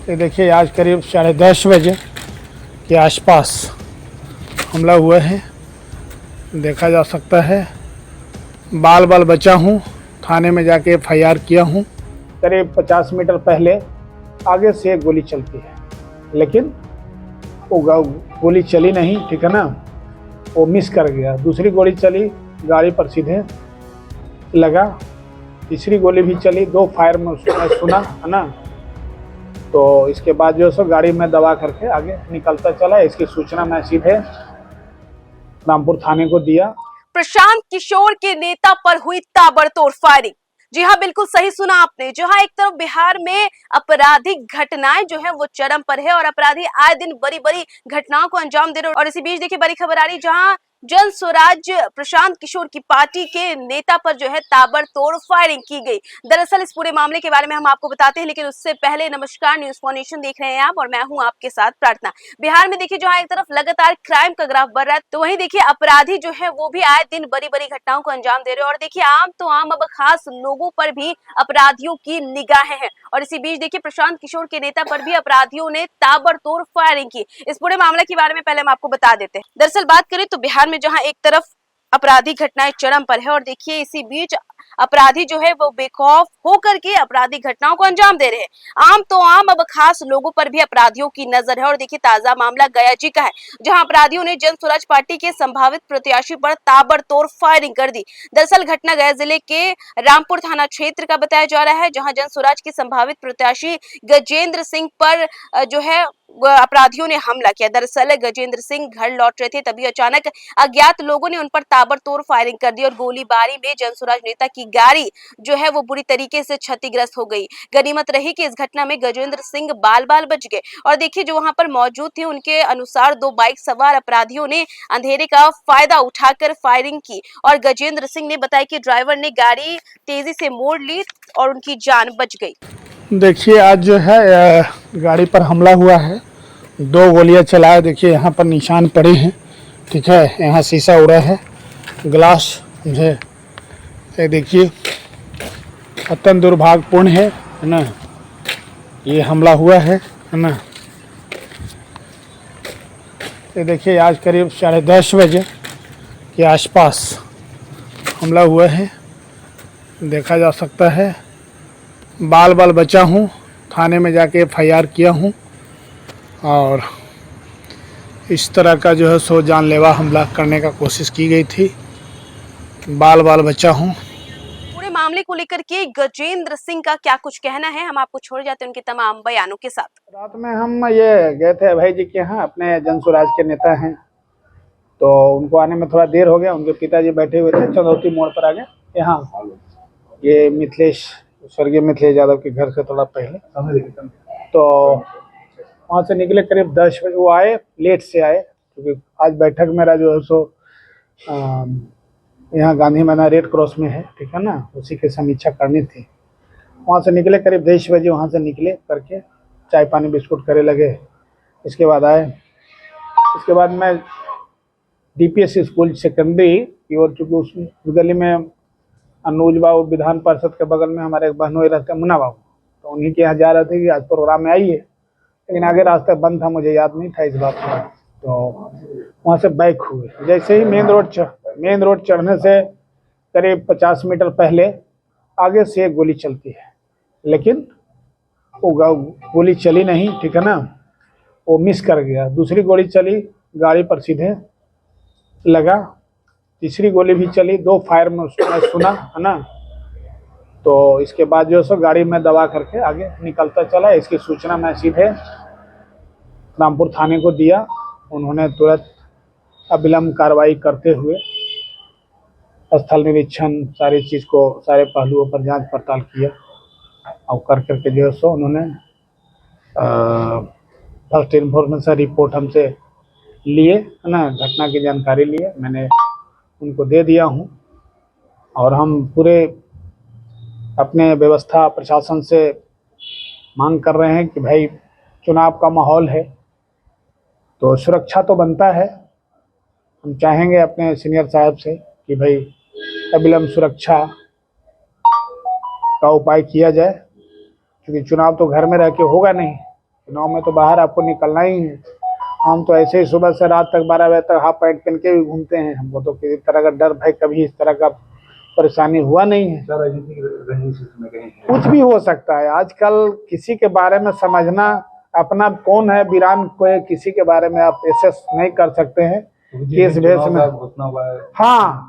ये देखिए आज करीब 10:30 बजे के आसपास हमला हुआ है, देखा जा सकता है। बाल बाल बचा हूँ, थाने में जाके FIR किया हूँ। करीब 50 मीटर पहले आगे से एक गोली चलती है, लेकिन वो गोली चली नहीं, ठीक है ना, वो मिस कर गया। दूसरी गोली चली, गाड़ी पर सीधे लगा। तीसरी गोली भी चली, 2 फायर में सुना, है ना। तो इसके बाद जो सो गाड़ी में दबा करके आगे निकलता चला। इसकी सूचना मैं सीधे रामपुर थाने को दिया। प्रशांत किशोर के नेता पर हुई ताबड़तोड़ फायरिंग। जी हाँ, बिल्कुल सही सुना आपने। जहां एक तरफ बिहार में आपराधिक घटनाएं जो है वो चरम पर है और अपराधी आए दिन बड़ी बड़ी घटनाओं को अंजाम दे रहे हैं। और इसी बीच देखिए बड़ी खबर आ रही, जहां जन स्वराज प्रशांत किशोर की पार्टी के नेता पर जो है ताबड़तोड़ फायरिंग की गई। दरअसल इस पूरे मामले के बारे में हम आपको बताते हैं, लेकिन उससे पहले नमस्कार, न्यूज फॉर देख रहे हैं आप और मैं हूं आपके साथ प्रार्थना। बिहार में देखिए जहां एक तरफ लगातार क्राइम का ग्राफ बढ़ रहा है, तो वहीं देखिए अपराधी जो है वो भी आए दिन बड़ी बड़ी घटनाओं को अंजाम दे रहे हैं। और देखिए आम तो आम, अब खास लोगों पर भी अपराधियों की निगाहें हैं। और इसी बीच देखिए प्रशांत किशोर के नेता पर भी अपराधियों ने ताबड़तोड़ फायरिंग की। इस पूरे मामले के बारे में पहले हम आपको बता देते हैं। दरअसल बात करें तो बिहार में जहां एक तरफ आपराधिक घटनाएं चरम पर है और देखिए इसी बीच अपराधी जो है वो बेखौफ होकर के आपराधिक घटनाओं को अंजाम दे रहे हैं। आम तो आम, अब खास लोगों पर भी अपराधियों की नजर है। और देखिए ताजा मामला गया जी का है, जहां अपराधियों ने जन स्वराज पार्टी के संभावित प्रत्याशी पर ताबड़तोड़ फायरिंग कर दी। दरअसल घटना गया जिले के रामपुर थाना क्षेत्र का बताया जा रहा है, जहां जन स्वराज के संभावित प्रत्याशी गजेंद्र सिंह पर जो है अपराधियों ने हमला किया। दरअसल गजेंद्र सिंह घर लौट रहे थे, तभी अचानक अज्ञात लोगों ने उन पर ताबड़तोड़ फायरिंग कर दी और गोलीबारी में जन स्वराज नेता की गाड़ी जो है वो बुरी तरीके से क्षतिग्रस्त हो गई। गनीमत रही कि इस घटना में गजेंद्र सिंह बाल बाल बच गए। और देखिए जो वहां पर मौजूद थे उनके अनुसार 2 बाइक सवार अपराधियों ने अंधेरे का फायदा उठाकर फायरिंग की और गजेंद्र सिंह ने बताया कि ड्राइवर ने गाड़ी तेजी से मोड़ ली और उनकी जान बच गई। देखिए आज जो है गाड़ी पर हमला हुआ है, 2 गोलियां चलाया। देखिए यहाँ पर निशान पड़े हैं, ठीक है। यहाँ शीशा उड़ा है, ग्लास है। ये देखिए अत्यंत दुर्भाग्यपूर्ण है ना, ये हमला हुआ है ना। ये देखिए आज करीब 10:30 बजे के आसपास हमला हुआ है, देखा जा सकता है। बाल बाल बचा हूँ, थाने में जाके FIR किया हूँ। और इस तरह का जो है सो जानलेवा हमला करने का कोशिश की गई थी। बाल बाल बचा हूँ। पूरे मामले को लेकर के गजेंद्र सिंह का क्या कुछ कहना है, हम आपको छोड़ जाते हैं उनके तमाम बयानों के साथ। रात में हम ये गए थे भाई जी के यहाँ, अपने जन स्वराज के नेता हैं, तो उनको आने में थोड़ा देर हो गया। उनके पिताजी बैठे हुए थे, चंदौती मोड़ पर आ गए। यहाँ ये मिथिलेश, स्वर्गीय मिथिलेश यादव के घर से थोड़ा पहले, तो वहाँ से निकले करीब 10 बजे। वो आए, लेट से आए, क्योंकि आज बैठक मेरा जो है सो यहाँ गांधी मैदान रेड क्रॉस में है, ठीक है ना, उसी की समीक्षा करनी थी। वहाँ से निकले करीब 10 बजे, वहाँ से निकले करके चाय पानी बिस्कुट करे लगे। इसके बाद आए, इसके बाद मैं DPS स्कूल सेकेंडरी की ओर, चूँकि उस गली में अनुज बाबू विधान पार्षद के बगल में हमारे एक बहनोई रहते हैं, मुन्ना बाबू, तो उन्हीं के यहाँ जा रहे थे कि आज प्रोग्राम में आइए, लेकिन आगे रास्ता बंद था, मुझे याद नहीं था इस बात का। तो वहाँ से बैक हुए। जैसे ही मेन रोड चढ़ने से करीब 50 मीटर पहले आगे से एक गोली चलती है, लेकिन वो गोली चली नहीं, ठीक है ना, वो मिस कर गया। दूसरी गोली चली, गाड़ी पर सीधे लगा। तीसरी गोली भी चली, 2 फायर में सुना, है ना। तो इसके बाद जो सो गाड़ी में दबा करके आगे निकलता चला। इसकी सूचना मैं सीधे रामपुर थाने को दिया। उन्होंने तुरंत अविलंब कार्रवाई करते हुए स्थल निरीक्षण, सारी चीज़ को, सारे पहलुओं पर जांच पड़ताल किया और कर करके जो है सो उन्होंने फर्स्ट इन्फॉर्मेशन रिपोर्ट हमसे लिए, है ना, घटना की जानकारी लिए, मैंने उनको दे दिया हूँ। और हम पूरे अपने व्यवस्था प्रशासन से मांग कर रहे हैं कि भाई चुनाव का माहौल है तो सुरक्षा तो बनता है। हम चाहेंगे अपने सीनियर साहब से कि भाई अविलंब सुरक्षा का उपाय किया जाए, क्योंकि चुनाव तो घर में रह के होगा नहीं, चुनाव में तो बाहर आपको निकलना ही है। हम तो ऐसे ही सुबह से रात तक 12 बजे तक हाफ पैंट पहन के भी घूमते हैं। हमको तो किसी तरह का डर भय कभी इस तरह का परेशानी हुआ नहीं है। कुछ भी हो सकता है आजकल, किसी के बारे में समझना, अपना कौन है वीरान, कोई किसी के बारे में आप ऐसे नहीं कर सकते हैं कि इस भेष में। हाँ,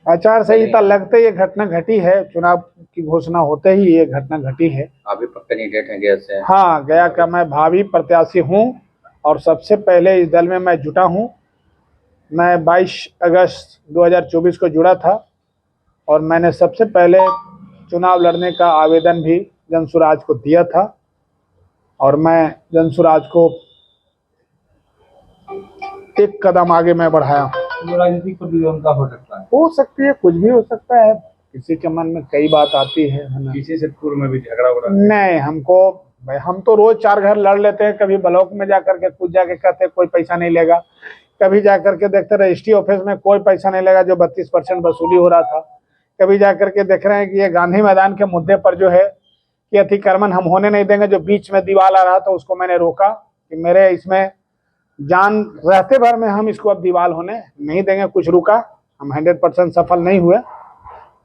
आचार संहिता लगते ये घटना घटी है, चुनाव की घोषणा होते ही ये घटना घटी है। अभी पक्का कैंडिडेट है गया से? हाँ, गया का मैं भावी प्रत्याशी हूँ और सबसे पहले इस दल में मैं जुटा हूँ। मैं 22 अगस्त 2024 को जुड़ा था और मैंने सबसे पहले चुनाव लड़ने का आवेदन भी जनसुराज को दिया था और मैं जनसुराज को एक कदम आगे मैं बढ़ाया हूँ। राजनीतिक प्रतिद्वंद का हो सकता है? हो सकती है, कुछ भी हो सकता है, किसी के मन में कई बात आती है ना। किसी से पूर्व में भी झगड़ा उड़ा? नहीं, हम तो रोज 4 घर लड़ लेते हैं। कभी ब्लॉक में जाकर के खुद जाके कहते हैं कोई पैसा नहीं लेगा, कभी जाकर के देखते रजिस्ट्री ऑफिस में कोई पैसा नहीं लेगा जो 32% वसूली हो रहा था, कभी जाकर के देख रहे हैं कि ये गांधी मैदान के मुद्दे पर जो है कि अतिक्रमण हम होने नहीं देंगे, जो बीच में दीवार आ रहा था उसको मैंने रोका कि मेरे इसमें जान रहते भर में हम इसको अब दीवार होने नहीं देंगे। कुछ रुका, हम 100% सफल नहीं हुए,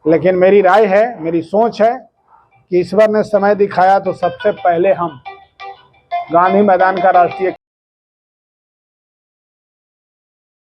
लेकिन मेरी राय है, मेरी सोच है कि ईश्वर ने समय दिखाया तो सबसे पहले हम गांधी मैदान का राष्ट्रीय